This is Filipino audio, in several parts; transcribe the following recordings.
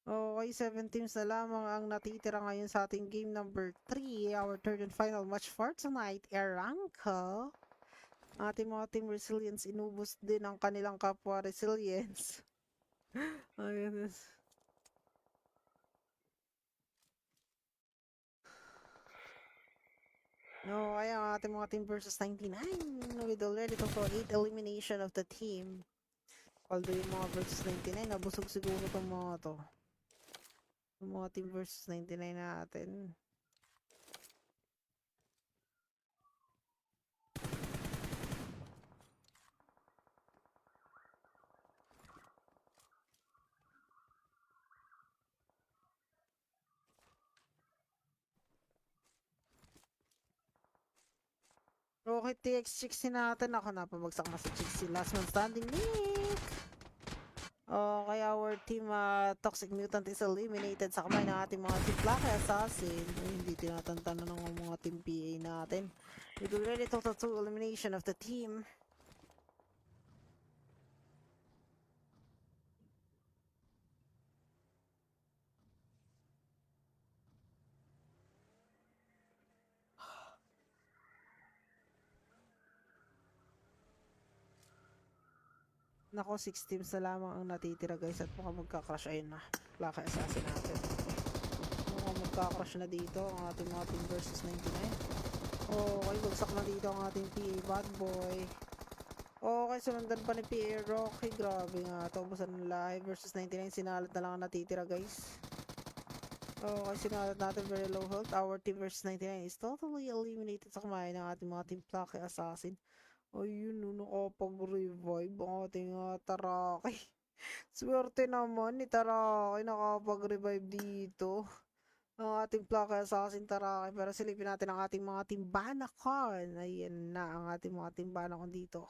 Okay, 7 teams na lamang ang natitira ngayon sa ating game number 3. Our third and final match for tonight, Aranco. Ating mga team Resilience, inubos din ang kanilang kapwa Resilience. Ayun. No, kaya ang ating mga team versus 99 with already total 8 elimination of the team. Although yung mga versus 99, nabusog siguro itong mga to. Yung mga team versus 99 natin. Rocket TX Chixie natin. Ako, napabagsak na si Chixie. Last man standing, Nick! Okay, our team Toxic Mutant is eliminated sa kamay ng ating mga team Lucky Assassin. Ay, hindi tinatantana ng mga team PA natin. With already total 2 elimination of the team. Nako, 6 teams na lamang ang natitira guys at mukhang magka-crush. Ayun na, Lucky Assassin natin. Mukhang magka-crush na dito ang ating mga team versus 99. Okay, bagsak na dito ang ating PA Bad Boy. Okay, sunundan pa ni PA Rocky. Grabe nga, taubusan ng lahi versus 99. Sinalat na lang ang natitira guys. Okay, sinalat natin very low health. Our team versus 99 is totally eliminated sa kumain ng ating mga team Plucky Assassin. Ayun, nakapag-revive ang ating Taraki. Swerte naman ni Taraki nakapag-revive dito. Ang ating Plucky Assassin Taraki. Pero silipin natin ang ating mga team Banacon. Ayan na ang ating mga team Banacon dito.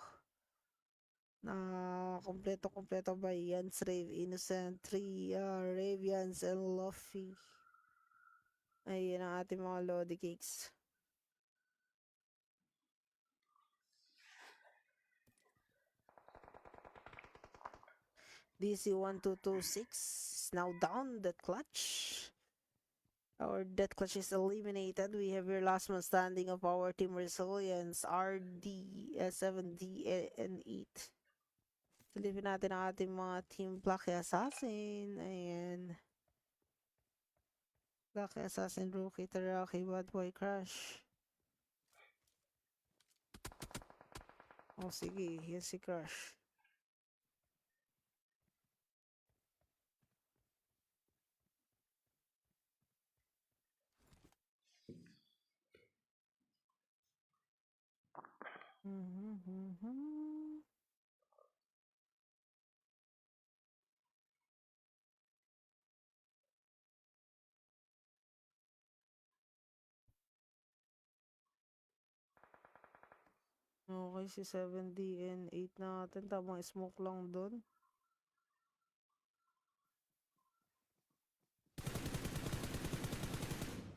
Na kompleto ba yan? Rave, Innocent, 3, Ravians, and Luffy. Ayan ang ating mga Lodi Cakes. DC1226 is now down that clutch. Our death clutch is eliminated. We have your last man standing of our team Resilience, RD, 7D, and 8. Silipin natin ang ating mga team Black Assassin. Ayan. Black Assassin, Rookie, Taraki, Bad Boy, Crush. Oh, sige. Yan si Crush. Okay, si 7D and 8 natin. Tamang smoke lang doon.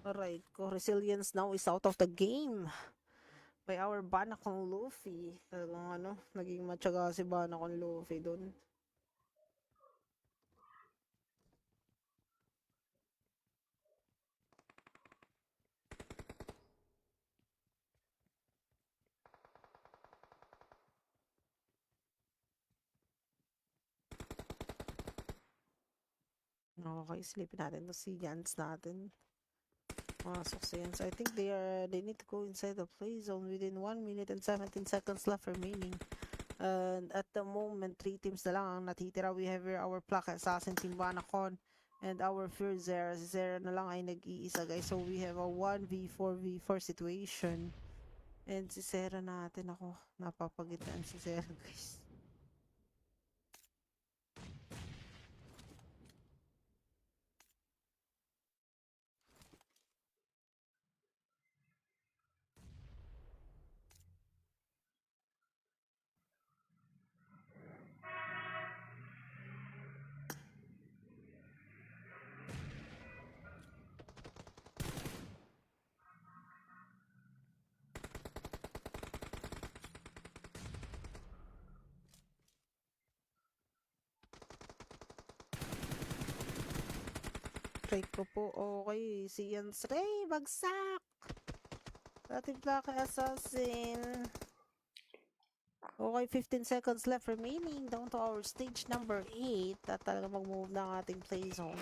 Alright, Resilience now is out of the game by our Banacon Luffy. Talagang naging matyaga si Banacon Luffy doon. Okay, slipin natin to si Jans natin. Masok si Jans. I think they need to go inside the play zone within 1 minute and 17 seconds left remaining. And at the moment, 3 teams na lang ang natitira. We have here our Pluck Assassin Team Banacon and our Fear Zera. Si Zera na lang ay nag-iisa guys. So we have a 1v4v4 situation. And si Zera natin, ako, napapagitaan si Zera guys. Try ko po. Okay. Si Jans Ray. Bagsak! Ating Black Assassin. Okay, 15 seconds left remaining. Down to our stage number 8. At talaga mag-move na ang ating play zone.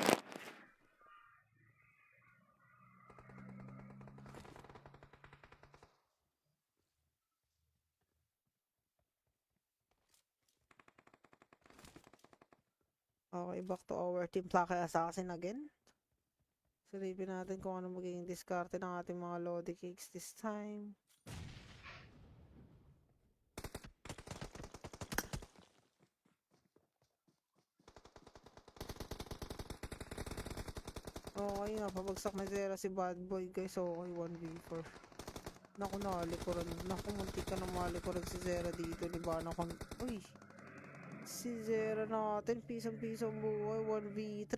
Okay, back to our team Black Assassin again. Silipin natin kung ano magiging diskarte ng ating mga Lodi Cakes this time. Okay nga, pabagsak na zero si Bad Boy guys. Okay, 1v4. Naku, nakalikuran. Naku, muntik ka na malikuran si Zera dito. Diba? Naku, uy. Si Zera natin, pisang-pisang buhay. 1v3.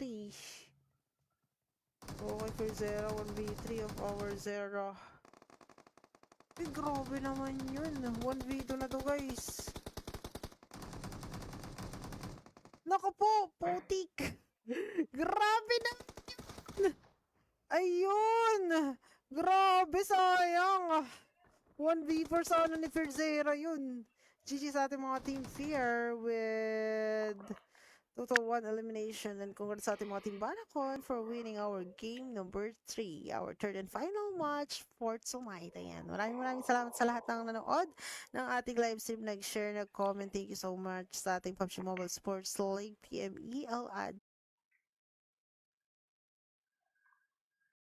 Okay for Zera, 1v3 of our Zera. Eh, grabe naman yun. 1v2 na to guys. Naku po, putik. Grabe na yun. Ayun. Grabe, sayang. 1v4 sana ni Ferzera yun. GG sa ating mga Team Fear with total 1 elimination. And congrats sa ating mga Team Banacon for winning our game number 3. Our third and final match for tonight. Ayan. Maraming salamat sa lahat ng nanood ng ating live stream. Nag-share, nag-comment. Thank you so much sa ating PUBG Mobile Sports League PMEL